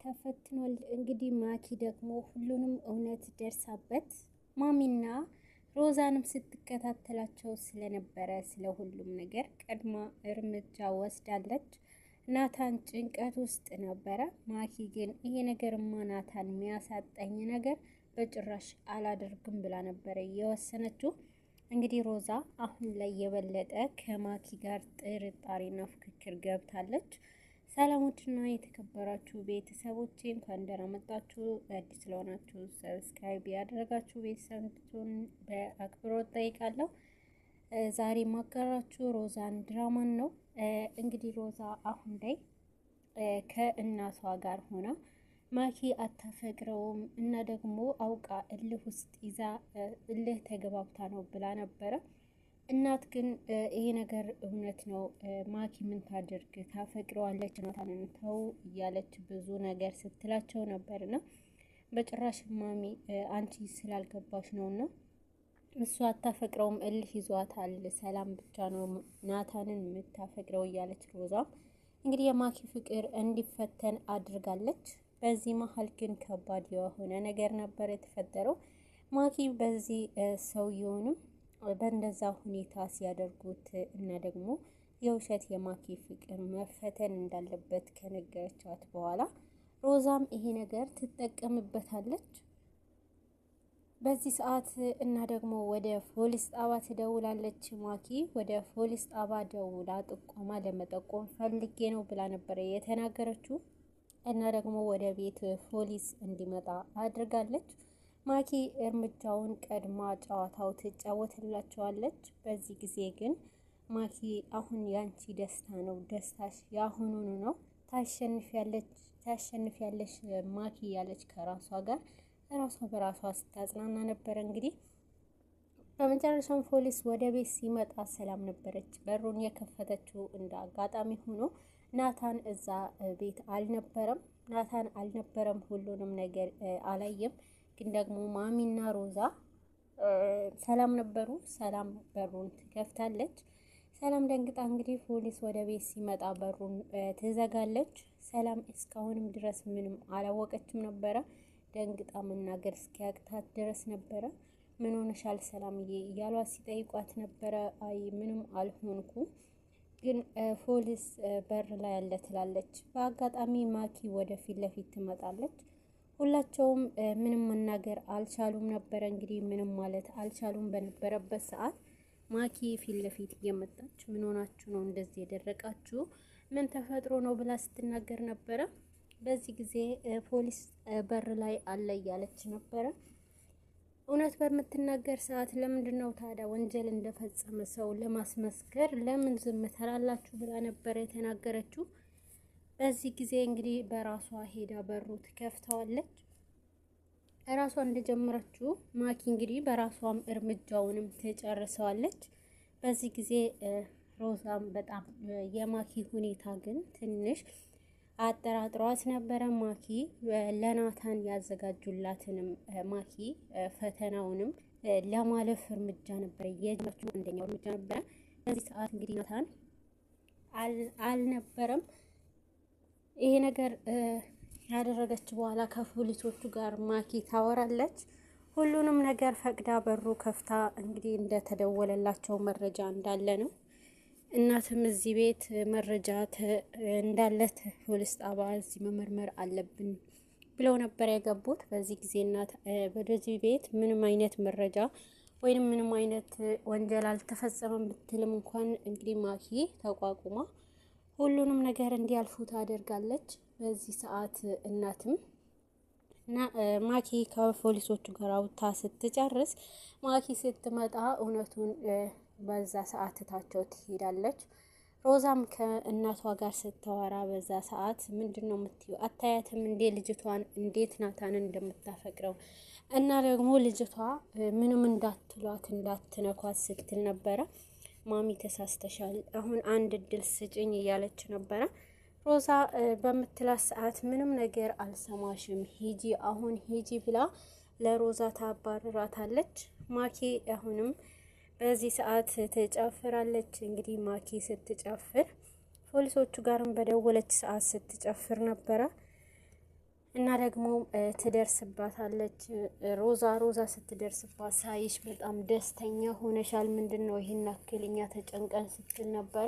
ተፈትኗል። እንግዲህ ማኪ ደግሞ ሁሉንም እውነት ደርሳበት ማሚና ሮዛንም ስትከታተላቸው ስለነበረ ስለ ሁሉም ነገር ቀድማ እርምጃ ወስዳለች። ናታን ጭንቀት ውስጥ ነበረ። ማኪ ግን ይሄ ነገርማ ናታን የሚያሳጣኝ ነገር በጭራሽ አላደርግም ብላ ነበረ የወሰነችው። እንግዲህ ሮዛ አሁን ላይ የበለጠ ከማኪ ጋር ጥርጣሬና ፍክክር ገብታለች። ሰላም ውድና የተከበራችሁ ቤተሰቦቼ እንኳን ደህና መጣችሁ። አዲስ ስለሆናችሁ ሰብስክራይብ ያደረጋችሁ ቤተሰብ እንድትሆኑ በአክብሮት ጠይቃለሁ። ዛሬ ማቀራችሁ ሮዛን ድራማን ነው። እንግዲህ ሮዛ አሁን ላይ ከእናቷ ጋር ሆና ማኪ አታፈቅረውም እና ደግሞ አውቃ እልህ ውስጥ ይዛ እልህ ተገባብታ ነው ብላ ነበረ። እናት ግን ይሄ ነገር እውነት ነው፣ ማኪ ምን ታድርግ ታፈቅረዋለች፣ ናታንን ተው እያለች ብዙ ነገር ስትላቸው ነበርና በጭራሽ ማሚ አንቺ ስላልገባሽ ነውና እሷ አታፈቅረውም እልህ ይዟታል፣ ሰላም ብቻ ነው ናታንን የምታፈቅረው እያለች ሮዛም እንግዲህ የማኪ ፍቅር እንዲፈተን አድርጋለች። በዚህ መሀል ግን ከባድ የሆነ ነገር ነበር የተፈጠረው። ማኪ በዚህ ሰውየውንም በእንደዛ ሁኔታ ሲያደርጉት እና ደግሞ የውሸት የማኪ ፍቅር መፈተን እንዳለበት ከነገረቻት በኋላ ሮዛም ይሄ ነገር ትጠቀምበታለች። በዚህ ሰዓት እና ደግሞ ወደ ፖሊስ ጣባ ትደውላለች። ማኪ ወደ ፖሊስ ጣባ ደውላ ጥቆማ ለመጠቆም ፈልጌ ነው ብላ ነበረ የተናገረችው እና ደግሞ ወደ ቤት ፖሊስ እንዲመጣ አድርጋለች። ማኪ እርምጃውን ቀድማ ጨዋታው ትጫወትላቸዋለች። በዚህ ጊዜ ግን ማኪ አሁን ያንቺ ደስታ ነው፣ ደስታሽ ያሁኑኑ ነው፣ ታሸንፊያለሽ ማኪ ያለች ከራሷ ጋር ራሷ በራሷ ስታጽናና ነበረ። እንግዲህ በመጨረሻም ፖሊስ ወደ ቤት ሲመጣ ሰላም ነበረች በሩን የከፈተችው። እንደ አጋጣሚ ሆኖ ናታን እዛ ቤት አልነበረም። ሁሉንም ነገር አላየም። ግን ደግሞ ማሚና ሮዛ ሰላም ነበሩ። ሰላም በሩን ትከፍታለች። ሰላም ደንግጣ እንግዲህ ፖሊስ ወደ ቤት ሲመጣ በሩን ትዘጋለች። ሰላም እስካሁንም ድረስ ምንም አላወቀችም ነበረ። ደንግጣ መናገር እስኪያቅታት ድረስ ነበረ። ምን ሆነሻል ሰላምዬ እያሏት ሲጠይቋት ነበረ። አይ ምንም አልሆንኩም፣ ግን ፖሊስ በር ላይ አለ ትላለች። በአጋጣሚ ማኪ ወደ ፊት ለፊት ትመጣለች። ሁላቸውም ምንም መናገር አልቻሉም ነበረ። እንግዲህ ምንም ማለት አልቻሉም በነበረበት ሰዓት ማኪ ፊት ለፊት እየመጣች ምን ሆናችሁ ነው እንደዚህ የደረቃችሁ? ምን ተፈጥሮ ነው ብላ ስትናገር ነበረ። በዚህ ጊዜ ፖሊስ በር ላይ አለ እያለች ነበረ። እውነት በምትናገር ሰዓት ለምንድን ነው ታዲያ ወንጀል እንደፈጸመ ሰው ለማስመስከር ለምን ዝም ትላላችሁ ብላ ነበረ የተናገረችው። በዚህ ጊዜ እንግዲህ በራሷ ሄዳ በሩ ትከፍተዋለች። ራሷ እንደጀመረችው ማኪ እንግዲህ በራሷም እርምጃውንም ትጨርሰዋለች። በዚህ ጊዜ ሮዛም በጣም የማኪ ሁኔታ ግን ትንሽ አጠራጥሯት ነበረ። ማኪ ለናታን ያዘጋጁላትንም ማኪ ፈተናውንም ለማለፍ እርምጃ ነበረ የጀመረችው፣ አንደኛው እርምጃ ነበረ። በዚህ ሰዓት እንግዲህ ናታን አልነበረም። ይሄ ነገር ያደረገች በኋላ ከፖሊሶቹ ጋር ማኪ ታወራለች። ሁሉንም ነገር ፈቅዳ በሩ ከፍታ እንግዲህ እንደተደወለላቸው መረጃ እንዳለ ነው። እናትም እዚህ ቤት መረጃ እንዳለ ፖሊስ ጣባ እዚህ መመርመር አለብን ብለው ነበር የገቡት። በዚህ ጊዜ እናት ወደዚህ ቤት ምንም አይነት መረጃ ወይንም ምንም አይነት ወንጀል አልተፈጸመም ብትልም እንኳን እንግዲህ ማኪ ተቋቁማ ሁሉንም ነገር እንዲያልፉ ታደርጋለች። በዚህ ሰዓት እናትም እና ማኪ ከፖሊሶቹ ጋር አውጥታ ስትጨርስ ማኪ ስትመጣ እውነቱን በዛ ሰዓት ታቸው ትሄዳለች። ሮዛም ከእናቷ ጋር ስታወራ በዛ ሰዓት ምንድነው የምትይው? አታያትም እንዴ ልጅቷን እንዴት ናታን እንደምታፈቅረው እና ደግሞ ልጅቷ ምንም እንዳትሏት እንዳትነኳት ስትል ነበረ። ማሚ ተሳስተሻል፣ አሁን አንድ እድል ስጭኝ እያለች ነበረ። ሮዛ በምትላት ሰዓት ምንም ነገር አልሰማሽም፣ ሂጂ አሁን ሂጂ ብላ ለሮዛ ታባርራታለች። ማኪ አሁንም በዚህ ሰዓት ትጨፍራለች። እንግዲህ ማኪ ስትጨፍር ፖሊሶቹ ጋርም በደወለች ሰዓት ስትጨፍር ነበረ። እና ደግሞ ትደርስባታለች። ሮዛ ስትደርስባት ሳይሽ በጣም ደስተኛ ሆነሻል፣ ምንድን ነው ይሄን ያክል እኛ ተጨንቀን ስትል ነበረ።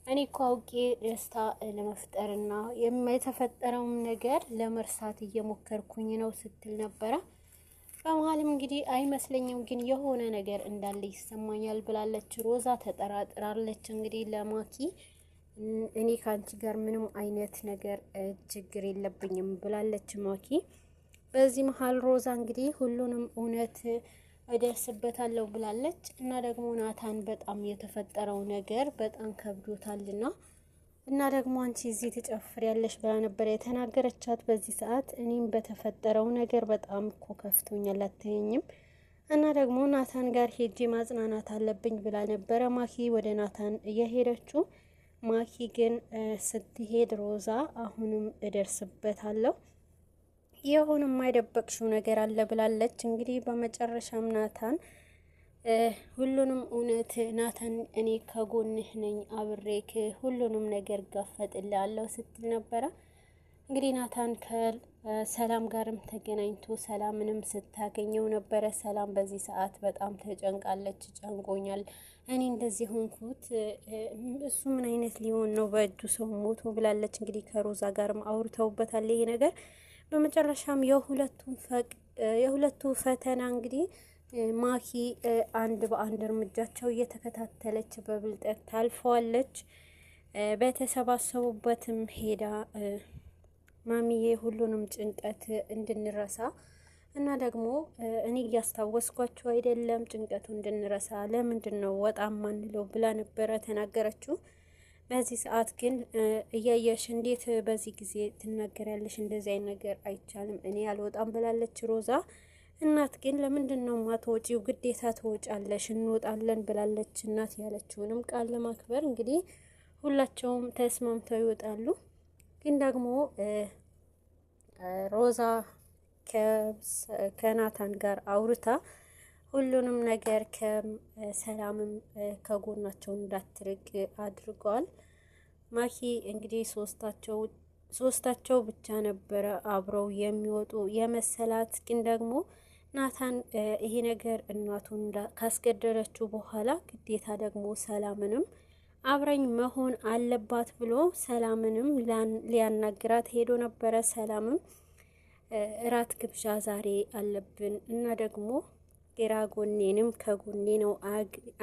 እኔ እኮ አውቄ ደስታ ለመፍጠርና የተፈጠረውም ነገር ለመርሳት እየሞከርኩኝ ነው ስትል ነበረ። በመሀልም እንግዲህ አይመስለኝም ግን የሆነ ነገር እንዳለ ይሰማኛል ብላለች። ሮዛ ተጠራጥራለች እንግዲህ ለማኪ እኔ ከአንቺ ጋር ምንም አይነት ነገር ችግር የለብኝም ብላለች ማኪ። በዚህ መሀል ሮዛ እንግዲህ ሁሉንም እውነት እደርስበታለሁ ብላለች። እና ደግሞ ናታን በጣም የተፈጠረው ነገር በጣም ከብዶታልና እና ደግሞ አንቺ እዚህ ትጨፍሪያለሽ ብላ ነበር የተናገረቻት በዚህ ሰዓት። እኔም በተፈጠረው ነገር በጣም እኮ ከፍቶኛል አትይኝም? እና ደግሞ ናታን ጋር ሄጄ ማጽናናት አለብኝ ብላ ነበረ ማኪ ወደ ናታን እየሄደችው። ማኪ ግን ስትሄድ ሮዛ አሁንም እደርስበታለሁ የሆነ የማይደበቅሽው ነገር አለ ብላለች። እንግዲህ በመጨረሻም ናታን ሁሉንም እውነት ናታን እኔ ከጎንህ ነኝ አብሬክ ሁሉንም ነገር ጋፈጥልሃለሁ ስትል ነበረ። እንግዲህ ናታን ከሰላም ጋርም ተገናኝቶ ሰላምንም ስታገኘው ነበረ። ሰላም በዚህ ሰዓት በጣም ተጨንቃለች። ጨንቆኛል፣ እኔ እንደዚህ ሆንኩት፣ እሱ ምን አይነት ሊሆን ነው በእጁ ሰው ሞቶ ብላለች። እንግዲህ ከሮዛ ጋርም አውርተውበታል ይሄ ነገር። በመጨረሻም የሁለቱ ፈተና እንግዲህ ማኪ አንድ በአንድ እርምጃቸው እየተከታተለች በብልጠት ታልፈዋለች። በተሰባሰቡበትም ሄዳ ማሚዬ ሁሉንም ጭንቀት እንድንረሳ እና ደግሞ እኔ እያስታወስኳቸው አይደለም ጭንቀቱ እንድንረሳ ለምንድን ነው ወጣ ማንለው ብላ ነበረ ተናገረችው። በዚህ ሰዓት ግን እያየሽ እንዴት በዚህ ጊዜ ትናገሪያለሽ? እንደዚህ አይነት ነገር አይቻልም፣ እኔ አልወጣም ብላለች ሮዛ። እናት ግን ለምንድን ነው ማትወጪው? ግዴታ ትወጫለሽ፣ እንወጣለን ብላለች እናት። ያለችውንም ቃል ለማክበር እንግዲህ ሁላቸውም ተስማምተው ይወጣሉ። ግን ደግሞ ሮዛ ከናታን ጋር አውርታ ሁሉንም ነገር ከሰላምም ከጎናቸው እንዳትርቅ አድርገዋል። ማኪ እንግዲህ ሶስታቸው ብቻ ነበረ አብረው የሚወጡ የመሰላት። ግን ደግሞ ናታን ይሄ ነገር እናቱን ካስገደለችው በኋላ ግዴታ ደግሞ ሰላምንም አብረኝ መሆን አለባት ብሎ ሰላምንም ሊያናግራት ሄዶ ነበረ። ሰላምም እራት ግብዣ ዛሬ አለብን እና ደግሞ ግራ ጎኔንም ከጎኔ ነው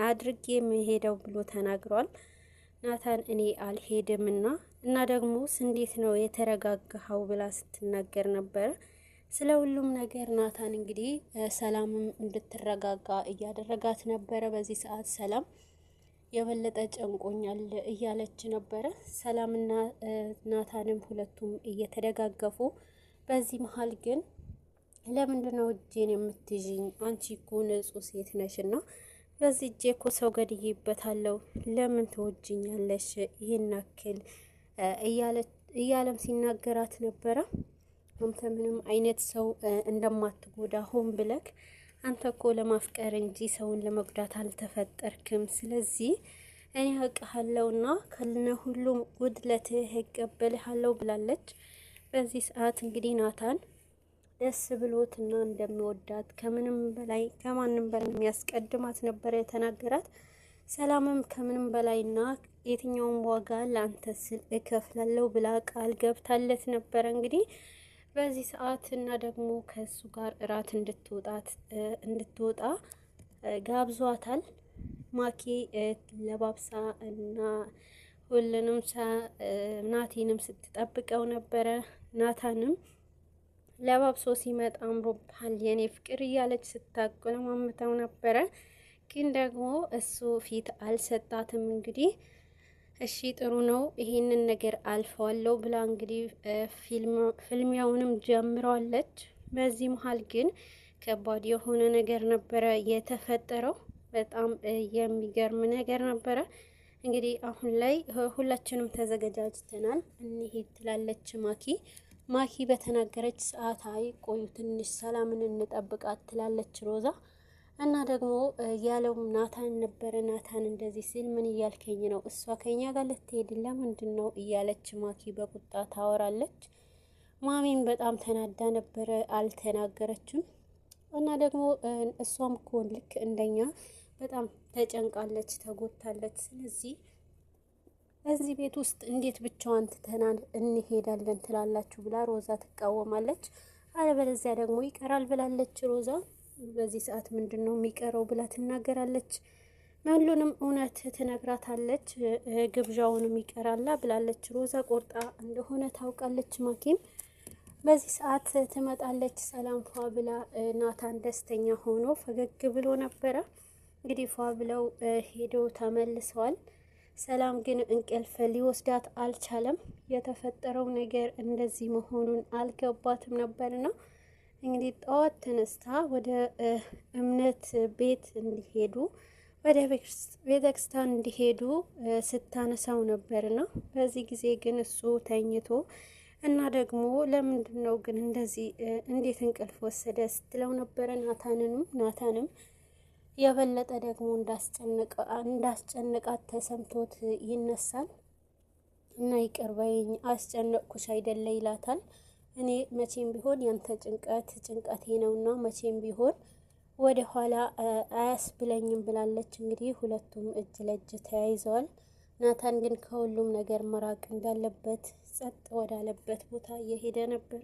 አድርጌ የምሄደው ብሎ ተናግሯል። ናታን እኔ አልሄድም እና ደግሞ እንዴት ነው የተረጋጋኸው ብላ ስትናገር ነበረ። ስለ ሁሉም ነገር ናታን እንግዲህ ሰላምም እንድትረጋጋ እያደረጋት ነበረ። በዚህ ሰዓት ሰላም የበለጠ ጨንቆኛል እያለች ነበረ። ሰላምና ናታንም ሁለቱም እየተደጋገፉ በዚህ መሀል ግን ለምንድን ነው እጄን የምትይዥኝ? አንቺ እኮ ንጹሕ ሴት ነሽና በዚህ እጄ እኮ ሰው ገድዬበታለሁ፣ ለምን ትወጅኛለሽ ይህን ያክል እያለም ሲናገራት ነበረ። አንተ ምንም አይነት ሰው እንደማትጎዳ ሆን ብለክ አንተ እኮ ለማፍቀር እንጂ ሰውን ለመጉዳት አልተፈጠርክም። ስለዚህ እኔ አውቃለሁና ከነ ሁሉም ጉድለትህ እቀበልሃለሁ ብላለች። በዚህ ሰዓት እንግዲህ ናታን ደስ ብሎትና እንደሚወዳት ከማንም በላይ የሚያስቀድማት ነበረ የተናገራት። ሰላምም ከምንም በላይና የትኛውም ዋጋ ለአንተ ስል እከፍላለሁ ብላ ቃል ገብታለት ነበረ። እንግዲህ በዚህ ሰዓት እና ደግሞ ከሱ ጋር እራት እንድትወጣ ጋብዟታል። ማኪ ለባብሳ እና ሁሉንም ናቲንም ስትጠብቀው ነበረ። ናታንም ለባብሶ ሲመጣ አምሮብሃል የኔ ፍቅር እያለች ስታቆለማምተው ነበረ። ግን ደግሞ እሱ ፊት አልሰጣትም። እንግዲህ እሺ ጥሩ ነው ይሄንን ነገር አልፈዋለሁ ብላ እንግዲህ ፍልሚያውንም ጀምረዋለች። በዚህ መሀል ግን ከባድ የሆነ ነገር ነበረ የተፈጠረው። በጣም የሚገርም ነገር ነበረ። እንግዲህ አሁን ላይ ሁላችንም ተዘገጃጅተናል እንሄድ ትላለች ማኪ በተናገረች ሰዓት አይ ቆዩ ትንሽ ሰላምን እንጠብቃት ትላለች ሮዛ። እና ደግሞ ያለውም ናታን ነበረ። ናታን እንደዚህ ሲል ምን እያልከኝ ነው? እሷ ከኛ ጋር ልትሄድ ለምንድን ነው እያለች ማኪ በቁጣ ታወራለች። ማሚም በጣም ተናዳ ነበረ፣ አልተናገረችም። እና ደግሞ እሷም እኮ ልክ እንደኛ በጣም ተጨንቃለች፣ ተጎድታለች። ስለዚህ እዚህ ቤት ውስጥ እንዴት ብቻዋን ትተናል እንሄዳለን ትላላችሁ ብላ ሮዛ ትቃወማለች። አለበለዚያ ደግሞ ይቀራል ብላለች ሮዛ። በዚህ ሰዓት ምንድን ነው የሚቀረው ብላ ትናገራለች። ሁሉንም እውነት ትነግራታለች። ግብዣውንም ይቀራላ ብላለች ሮዛ። ቆርጣ እንደሆነ ታውቃለች። ማኪም በዚህ ሰዓት ትመጣለች። ሰላም ፏ ብላ ናታን ደስተኛ ሆኖ ፈገግ ብሎ ነበረ። እንግዲህ ፏ ብለው ሄደው ተመልሰዋል። ሰላም ግን እንቅልፍ ሊወስዳት አልቻለም። የተፈጠረው ነገር እንደዚህ መሆኑን አልገባትም ነበርና እንግዲህ ጠዋት ተነስታ ወደ እምነት ቤት እንዲሄዱ ወደ ቤተክርስቲያን እንዲሄዱ ስታነሳው ነበርና በዚህ ጊዜ ግን እሱ ተኝቶ እና ደግሞ ለምንድን ነው ግን እንደዚህ እንዴት እንቅልፍ ወሰደ ስትለው ነበረ። ናታንም የበለጠ ደግሞ እንዳስጨነቃት ተሰምቶት ይነሳል እና ይቅር በይኝ አስጨነቅኩሽ አይደለ ይላታል። እኔ መቼም ቢሆን ያንተ ጭንቀቴ ነውና መቼም ቢሆን ወደ ኋላ አያስብለኝም ብላለች። እንግዲህ ሁለቱም እጅ ለእጅ ተያይዘዋል። ናታን ግን ከሁሉም ነገር መራቅ እንዳለበት ጸጥ ወዳለበት ቦታ እየሄደ ነበረ።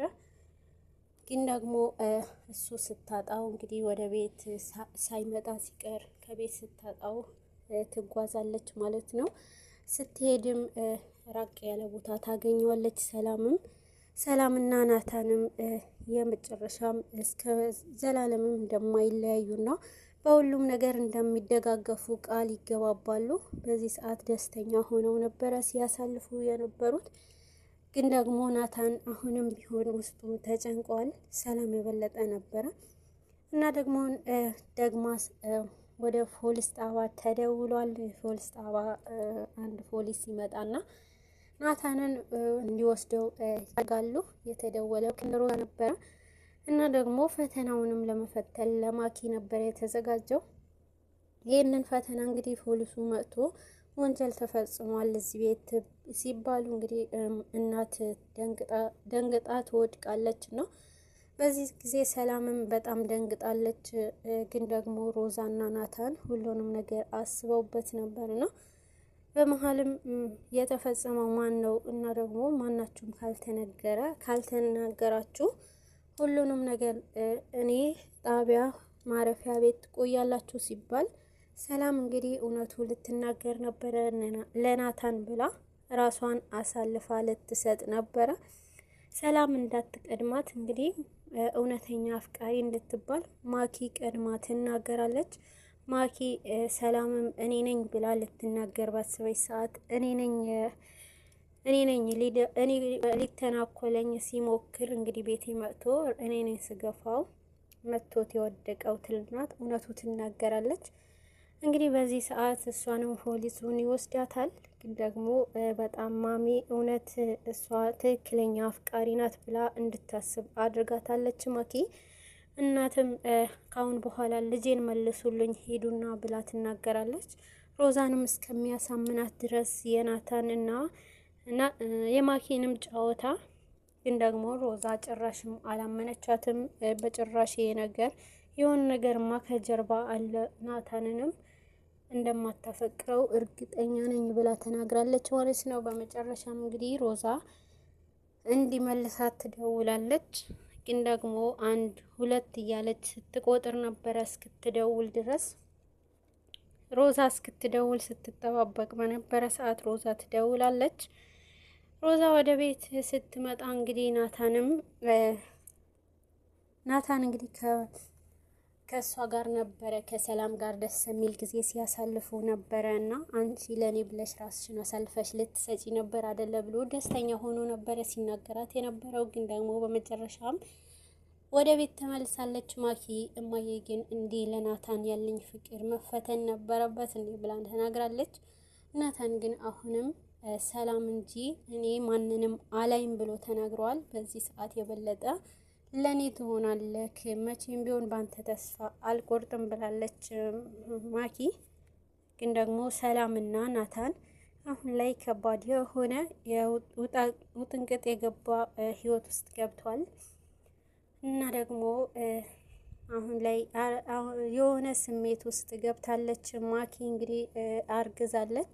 ግን ደግሞ እሱ ስታጣው እንግዲህ ወደ ቤት ሳይመጣ ሲቀር ከቤት ስታጣው ትጓዛለች ማለት ነው። ስትሄድም ራቅ ያለ ቦታ ታገኘዋለች። ሰላምና ናታንም የመጨረሻም እስከ ዘላለምም እንደማይለያዩና በሁሉም ነገር እንደሚደጋገፉ ቃል ይገባባሉ። በዚህ ሰዓት ደስተኛ ሆነው ነበረ ሲያሳልፉ የነበሩት። ግን ደግሞ ናታን አሁንም ቢሆን ውስጡ ተጨንቋል። ሰላም የበለጠ ነበረ እና ደግሞ ወደ ፖሊስ ጣባ ተደውሏል። ፖሊስ ጣባ አንድ ፖሊስ ይመጣና ናታንን እንዲወስደው ያደርጋሉ። የተደወለው ከሮዛ ነበረ እና ደግሞ ፈተናውንም ለመፈተን ለማኪ ነበረ የተዘጋጀው። ይህንን ፈተና እንግዲህ ፖሊሱ መጥቶ ወንጀል ተፈጽሟል እዚህ ቤት ሲባሉ እንግዲህ እናት ደንግጣ ትወድቃለች ነው። በዚህ ጊዜ ሰላምም በጣም ደንግጣለች። ግን ደግሞ ሮዛና ናታን ሁሉንም ነገር አስበውበት ነበር ነው። በመሀልም የተፈጸመው ማን ነው እና ደግሞ ማናችሁም ካልተናገራችሁ ሁሉንም ነገር እኔ ጣቢያ ማረፊያ ቤት ቆያላችሁ ሲባል ሰላም እንግዲህ እውነቱ ልትናገር ነበረ ለናታን ብላ ራሷን አሳልፋ ልትሰጥ ነበረ። ሰላም እንዳትቀድማት እንግዲህ እውነተኛ አፍቃሪ እንድትባል ማኪ ቀድማ ትናገራለች። ማኪ ሰላምም እኔ ነኝ ብላ ልትናገር ባሰበች ሰዓት እኔ ነኝ ሊተናኮለኝ ሲሞክር እንግዲህ ቤቴ መጥቶ እኔ ነኝ ስገፋው መቶት የወደቀው ትልናት እውነቱ ትናገራለች። እንግዲህ በዚህ ሰዓት እሷንም ፖሊሱን ይወስዳታል። ግን ደግሞ በጣም ማሚ እውነት እሷ ትክክለኛ አፍቃሪ ናት ብላ እንድታስብ አድርጋታለች ማኪ። እናትም ካሁን በኋላ ልጄን መልሱልኝ ሄዱና ብላ ትናገራለች። ሮዛንም እስከሚያሳምናት ድረስ የናታን እና የማኪንም ጨዋታ ግን ደግሞ ሮዛ ጭራሽም አላመነቻትም። በጭራሽ ነገር የሆነ ነገርማ ከጀርባ አለ ናታንንም እንደማታፈቅረው እርግጠኛ ነኝ ብላ ተናግራለች ማለት ነው። በመጨረሻም እንግዲህ ሮዛ እንዲመልሳት ትደውላለች። ግን ደግሞ 1 2 እያለች ስትቆጥር ነበረ እስክትደውል ድረስ። ሮዛ እስክትደውል ስትጠባበቅ በነበረ ሰዓት ሮዛ ትደውላለች። ሮዛ ወደ ቤት ስትመጣ እንግዲህ ናታን እንግዲህ ከእሷ ጋር ነበረ ከሰላም ጋር ደስ የሚል ጊዜ ሲያሳልፉ ነበረ እና አንቺ ለእኔ ብለሽ ራስሽን አሳልፈሽ ልትሰጪ ነበር አይደለ ብሎ ደስተኛ ሆኖ ነበረ ሲናገራት የነበረው። ግን ደግሞ በመጨረሻም ወደ ቤት ተመልሳለች ማኪ። እማዬ ግን እንዲህ ለናታን ያለኝ ፍቅር መፈተን ነበረበት እንዲህ ብላ ተናግራለች። ናታን ግን አሁንም ሰላም እንጂ እኔ ማንንም አላይም ብሎ ተናግረዋል። በዚህ ሰዓት የበለጠ ለኔ ትሆናለህ መቼም ቢሆን ባንተ ተስፋ አልቆርጥም ብላለች ማኪ። ግን ደግሞ ሰላምና ናታን አሁን ላይ ከባድ የሆነ ውጥንቅጥ የገባ ህይወት ውስጥ ገብቷል እና ደግሞ አሁን ላይ የሆነ ስሜት ውስጥ ገብታለች። ማኪ እንግዲህ አርግዛለች።